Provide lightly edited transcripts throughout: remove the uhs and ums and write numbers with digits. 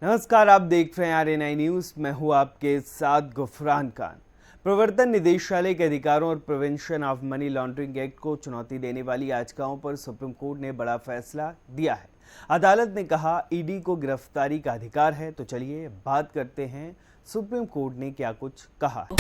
नमस्कार, आप देख रहे हैं RNI न्यूज। मैं हूं आपके साथ गुफरान खान। प्रवर्तन निदेशालय के अधिकारों और prevention of money laundering act को चुनौती देने वाली याचिकाओं पर सुप्रीम कोर्ट ने बड़ा फैसला दिया है। अदालत ने कहा ईडी को गिरफ्तारी का अधिकार है। तो चलिए बात करते हैं सुप्रीम कोर्ट ने क्या कुछ कहा है।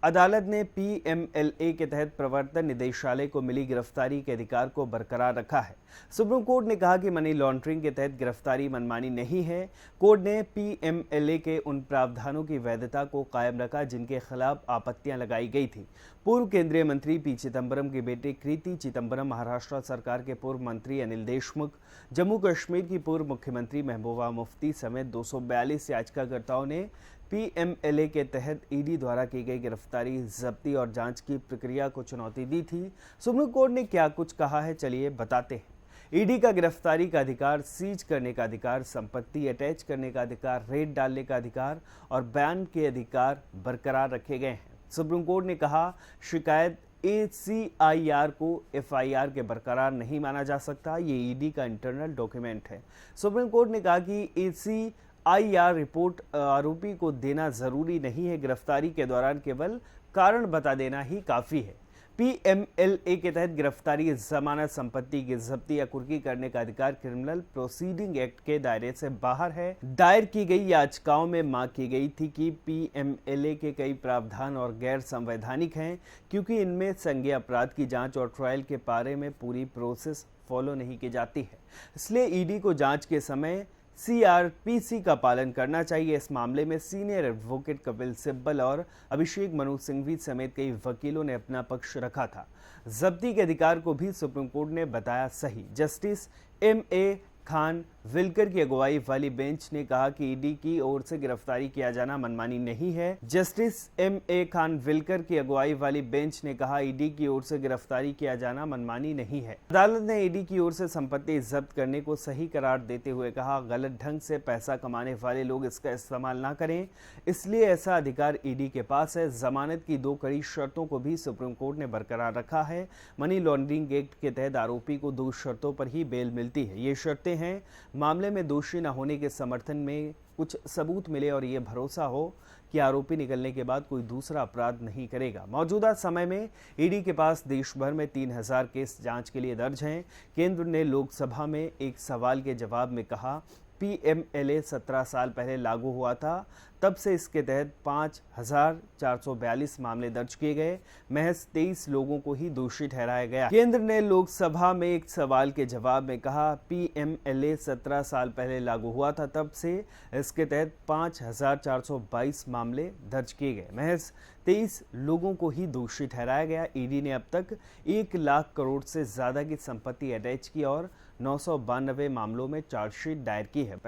अदालत ने PMLA के तहत प्रवर्तन निदेशालय को मिली गिरफ्तारी के अधिकार को बरकरार रखा है। सुप्रीम कोर्ट ने कहा कि मनी लॉन्ड्रिंग के तहत गिरफ्तारी मनमानी नहीं है। कोर्ट ने PMLA के उन प्रावधानों की वैधता को कायम रखा जिनके खिलाफ आपत्तियां लगाई गई थी। पूर्व केंद्रीय मंत्री P चिदंबरम के बेटे कृति चिदंबरम, महाराष्ट्र सरकार के पूर्व मंत्री अनिल देशमुख, जम्मू कश्मीर की पूर्व मुख्यमंत्री महबूबा मुफ्ती समेत 242 याचिकाकर्ताओं ने PMLA के तहत ईडी द्वारा की गई गिरफ्तारी, जब्ती और जांच की प्रक्रिया को चुनौती दी थी। सुप्रीम कोर्ट ने क्या कुछ कहा है, चलिए बताते हैं। ईडी का गिरफ्तारी का अधिकार, सीज करने का अधिकार, संपत्ति अटैच करने का अधिकार, रेड डालने का अधिकार और बैन के अधिकार बरकरार रखे गए हैं। सुप्रीम कोर्ट ने कहा, शिकायत ACIR को FIR के बरकरार नहीं माना जा सकता। ये ईडी का इंटरनल डॉक्यूमेंट है। सुप्रीम कोर्ट ने कहा कि ACIR रिपोर्ट आरोपी को देना जरूरी नहीं है। गिरफ्तारी के दौरान केवल कारण बता देना ही काफी है। PMLA के तहत गिरफ्तारी, जमानत, संपत्ति की जब्ती या कुर्की करने का अधिकार क्रिमिनल प्रोसीडिंग एक्ट के दायरे से बाहर है। दायर की गई याचिकाओं में मांग की गई थी कि PMLA के कई प्रावधान और गैर संवैधानिक हैं क्योंकि इनमें संज्ञेय अपराध की जांच और ट्रायल के बारे में पूरी प्रोसेस फॉलो नहीं की जाती है। इसलिए ईडी को जांच के समय CRPC का पालन करना चाहिए। इस मामले में सीनियर एडवोकेट कपिल सिब्बल और अभिषेक मनु सिंघवी समेत कई वकीलों ने अपना पक्ष रखा था। जब्ती के अधिकार को भी सुप्रीम कोर्ट ने बताया सही। जस्टिस MA खान विलकर की अगुवाई वाली बेंच ने कहा कि ईडी की ओर से गिरफ्तारी किया जाना मनमानी नहीं है। जस्टिस MA खान विलकर की अगुवाई वाली बेंच ने कहा, ईडी की ओर से गिरफ्तारी किया जाना मनमानी नहीं है। अदालत ने ईडी की ओर से संपत्ति जब्त करने को सही करार देते हुए कहा, गलत ढंग से पैसा कमाने वाले लोग इसका इस्तेमाल ना करें, इसलिए ऐसा अधिकार ईडी के पास है। जमानत की 2 कड़ी शर्तों को भी सुप्रीम कोर्ट ने बरकरार रखा है। मनी लॉन्ड्रिंग एक्ट के तहत आरोपी को 2 शर्तों पर ही बेल मिलती है। ये शर्तें हैं, मामले में दोषी न होने के समर्थन में कुछ सबूत मिले और ये भरोसा हो कि आरोपी निकलने के बाद कोई दूसरा अपराध नहीं करेगा। मौजूदा समय में ईडी के पास देश भर में 3000 केस जांच के लिए दर्ज हैं। केंद्र ने लोकसभा में एक सवाल के जवाब में कहा, PMLA 17 साल पहले लागू हुआ था, तब से इसके तहत 5442 मामले दर्ज किए गए। महज 23 लोगों को ही दोषी ठहराया गया। केंद्र ने लोकसभा में एक सवाल के जवाब में कहा, PMLA 17 साल पहले लागू हुआ था, तब से इसके तहत 5422 मामले दर्ज किए गए। महज 23 लोगों को ही दोषी ठहराया गया। ईडी ने अब तक 1 लाख करोड़ से ज्यादा की संपत्ति अटैच की और 992 मामलों में चार्जशीट दायर की है।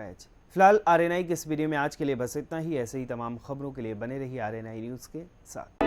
फिलहाल RNI के इस वीडियो में आज के लिए बस इतना ही। ऐसे ही तमाम खबरों के लिए बने रहिए RNI न्यूज के साथ।